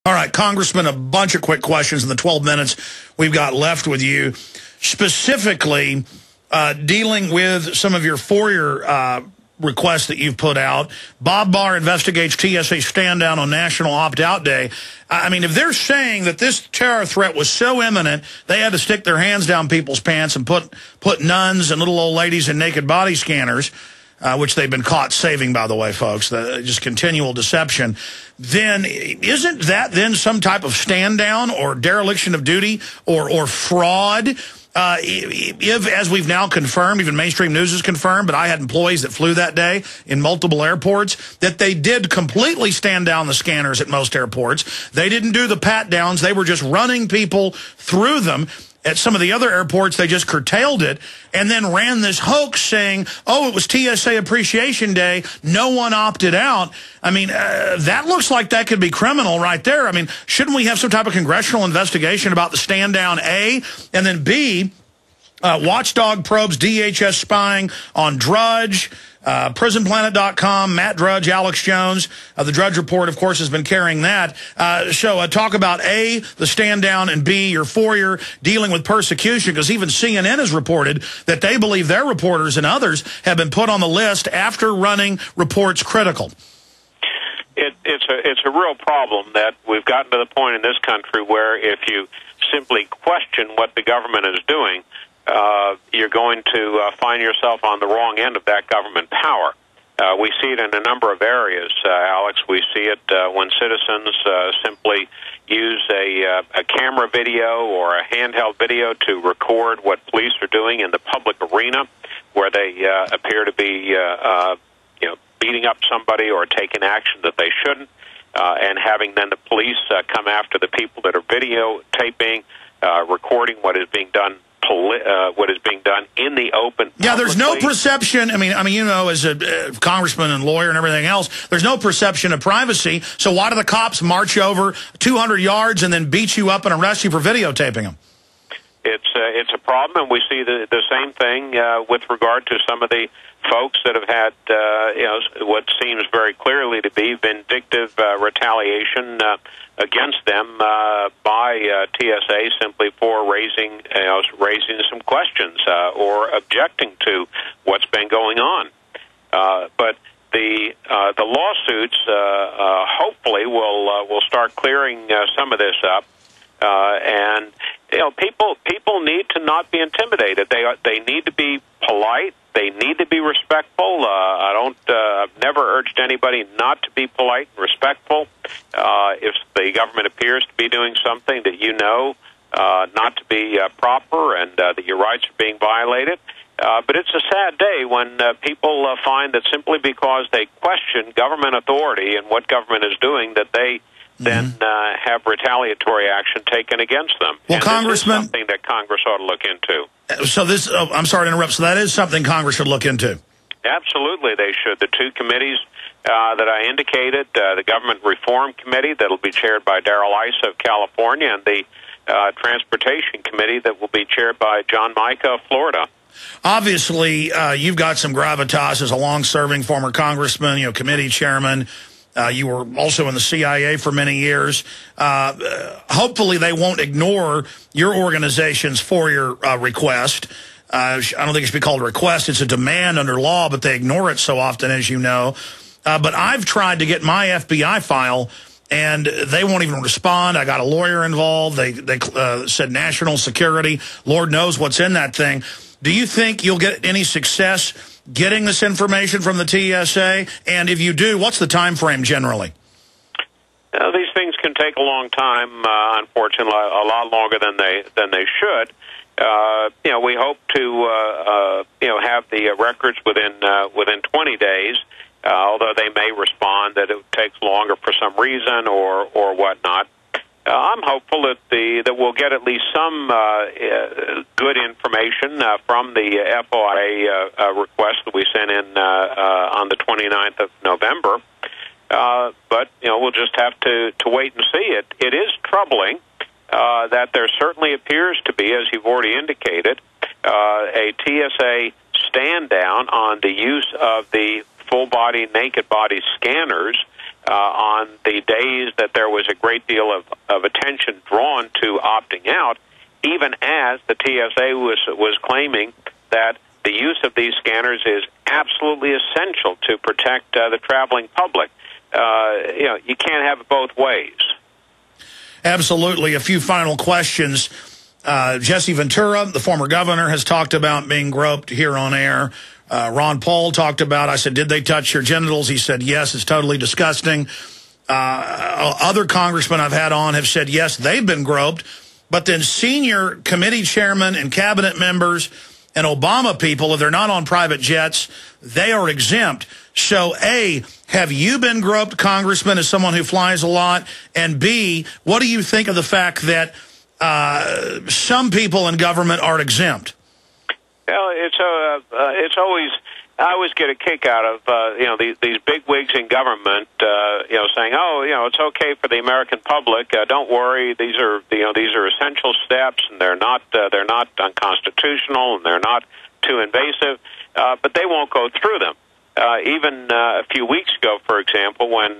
All right, Congressman, a bunch of quick questions in the 12 minutes we've got left with you, specifically dealing with some of your FOIA requests that you've put out. Bob-barr investigates TSA stand-down on National Opt-out Day. I mean, if they're saying that this terror threat was so imminent, they had to stick their hands down people's pants and put nuns and little old ladies in naked body scanners, which they've been caught saving, by the way, folks, just continual deception, then isn't that then some type of stand-down or dereliction of duty or fraud? If, as we've now confirmed, even mainstream news has confirmed, but I had employees that flew that day in multiple airports, that they did completely stand down the scanners at most airports. They didn't do the pat-downs. They were just running people through them. At some of the other airports, they just curtailed it and then ran this hoax saying, oh, it was TSA Appreciation Day. No one opted out. I mean, that looks like that could be criminal right there. I mean, shouldn't we have some type of congressional investigation about the stand down, A, and then B, Watchdog probes DHS spying on Drudge, PrisonPlanet.com, Matt Drudge, Alex Jones. The Drudge Report, of course, has been carrying that. So talk about A, the stand down, and B, your FOIA dealing with persecution, because even CNN has reported that they believe their reporters and others have been put on the list after running reports critical. It's a real problem that we've gotten to the point in this country where if you simply question what the government is doing, you're going to find yourself on the wrong end of that government power. We see it in a number of areas, Alex. We see it when citizens simply use a camera video or a handheld video to record what police are doing in the public arena, where they appear to be beating up somebody or taking action that they shouldn't, and having then the police come after the people that are videotaping, recording what is being done in the open. Yeah, there's no perception. I mean, you know, as a congressman and lawyer and everything else, there's no perception of privacy. So why do the cops march over 200 yards and then beat you up and arrest you for videotaping them? It's a problem, and we see the same thing with regard to some of the folks that have had what seems very clearly to be vindictive retaliation against them by TSA simply for raising some questions or objecting to what's been going on. But the lawsuits hopefully will start clearing some of this up, and people need to not be intimidated. They need to be polite. They need to be respectful. I've never urged anybody not to be polite and respectful. If the government appears to be doing something that you know not to be proper and that your rights are being violated. But it's a sad day when people find that simply because they question government authority and what government is doing, that they then have retaliatory action taken against them. Well, and Congressman, this is something that Congress ought to look into. So this, I'm sorry to interrupt, so that is something Congress should look into? Absolutely, they should. The two committees that I indicated, the Government Reform Committee that will be chaired by Darrell Issa of California, and the Transportation Committee that will be chaired by John Mica of Florida. Obviously, you've got some gravitas as a long-serving former congressman, committee chairman. You were also in the CIA for many years. Hopefully they won't ignore your organization's FOIA request. I don't think it should be called a request. It's a demand under law, but they ignore it so often, as you know. But I've tried to get my FBI file, and they won't even respond. I got a lawyer involved. They said national security. Lord knows what's in that thing. Do you think you'll get any success getting this information from the TSA? And if you do, what's the time frame generally? These things can take a long time, unfortunately, a lot longer than they should. We hope to have the records within 20 days, although they may respond that it takes longer for some reason or whatnot. I'm hopeful that we'll get at least some good information from the FOIA request that we sent in on the 29th of November. But we'll just have to wait and see. It is troubling that there certainly appears to be, as you've already indicated, a TSA stand down on the use of the full body, naked body scanners on the days that there was a great deal of attention drawn to opting out, even as the TSA was claiming that the use of these scanners is absolutely essential to protect the traveling public. You can't have it both ways. Absolutely. A few final questions. Jesse Ventura, the former governor, has talked about being groped here on air. Ron Paul talked about, I said, did they touch your genitals? He said, yes, it's totally disgusting. Other congressmen I've had on have said, yes, they've been groped. But then senior committee chairmen and cabinet members and Obama people, if they're not on private jets, they are exempt. So, A, have you been groped, Congressman, as someone who flies a lot? And B, what do you think of the fact that some people in government are exempt? Well, it's always, I always get a kick out of these big wigs in government, saying, it's okay for the American public. Don't worry, these are essential steps, and they're not unconstitutional, and they're not too invasive, but they won't go through them. Even a few weeks ago, for example, when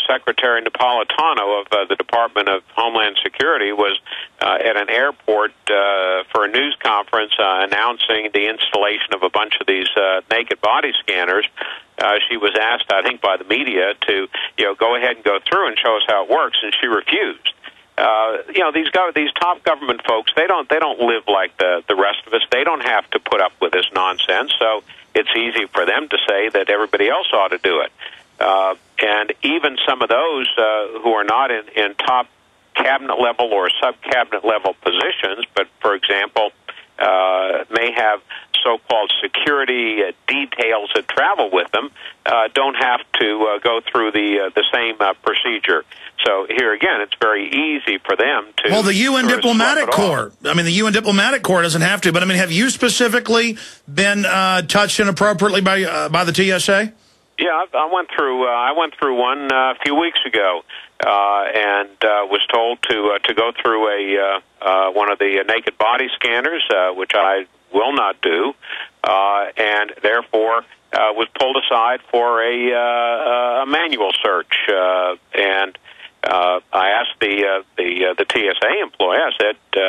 Secretary Napolitano of the Department of Homeland Security was at an airport for a news conference announcing the installation of a bunch of these naked body scanners, she was asked, I think, by the media to go ahead and go through and show us how it works, and she refused. These top government folks, they don't live like the rest of us. They don't have to put up with this nonsense, so it's easy for them to say that everybody else ought to do it. And even some of those who are not in top cabinet level or sub-cabinet level positions, but, for example, may have so-called security details that travel with them, don't have to go through the same procedure. So here again, it's very easy for them to... Well, the UN Diplomatic Corps. I mean, the UN Diplomatic Corps doesn't have to, but I mean, have you specifically been touched inappropriately by the TSA? Yeah, I went through one a few weeks ago, and was told to go through one of the naked body scanners, which I will not do, and therefore was pulled aside for a manual search. And I asked the TSA employee, I said, do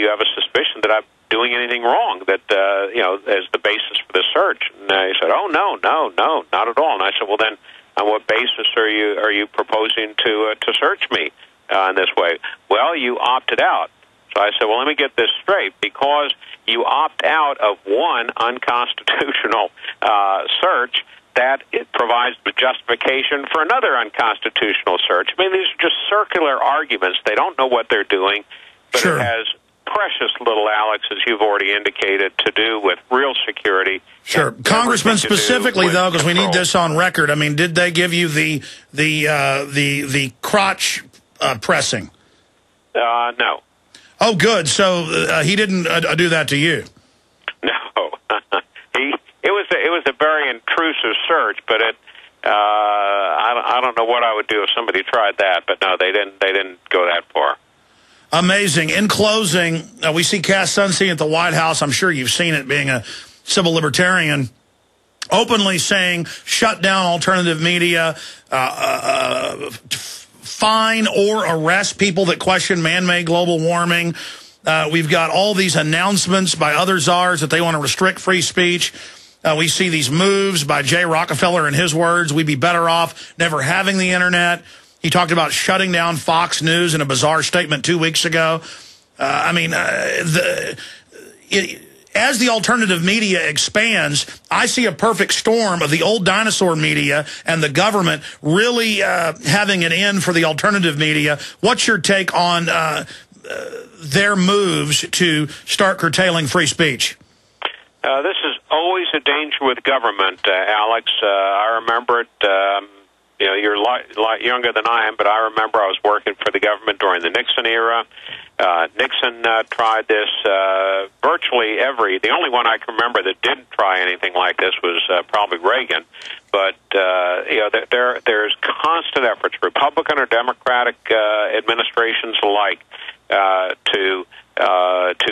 you have a suspicion that I'm doing anything wrong that, as the basis for the search? And he said, oh, no, not at all. And I said, well, then on what basis are you proposing to search me in this way? Well, you opted out. So I said, well, let me get this straight. Because you opt out of one unconstitutional search, that it provides the justification for another unconstitutional search. I mean, these are just circular arguments. They don't know what they're doing, but Sure. It has precious little, Alex, as you've already indicated, to do with real security. Sure. Congressman, specifically, though, because we need this on record, I mean, did they give you the crotch pressing? No. Oh, good. So he didn't do that to you? No. It was a very intrusive search, but I don't know what I would do if somebody tried that. But no, they didn't go that far. Amazing. In closing, we see Cass-Sunstein at the White House. I'm sure you've seen it, being a civil libertarian, openly saying shut down alternative media, fine or arrest people that question man-made global warming. We've got all these announcements by other czars that they want to restrict free speech. We see these moves by Jay Rockefeller, in his words, we'd be better off never having the Internet. He talked about shutting down Fox News in a bizarre statement 2 weeks ago. As the alternative media expands, I see a perfect storm of the old dinosaur media and the government really having an end for the alternative media. What's your take on their moves to start curtailing free speech? This is always a danger with government, Alex. I remember it. You're a lot younger than I am, but I remember I was working for the government during the Nixon era. Nixon tried this virtually the only one I can remember that didn't try anything like this was probably Reagan. But there's constant efforts, Republican or Democratic administrations alike, to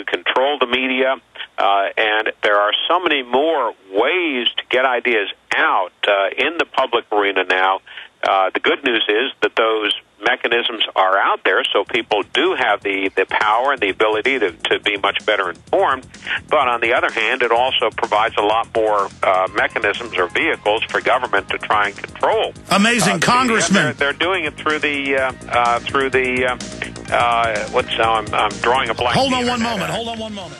control the media, And there are so many more ways to get ideas out in the public arena now. The good news is that those mechanisms are out there, so people do have the power and the ability to be much better informed. But on the other hand, it also provides a lot more mechanisms or vehicles for government to try and control. Amazing, Congressman. They're doing it through I'm drawing a blank. Hold on one moment.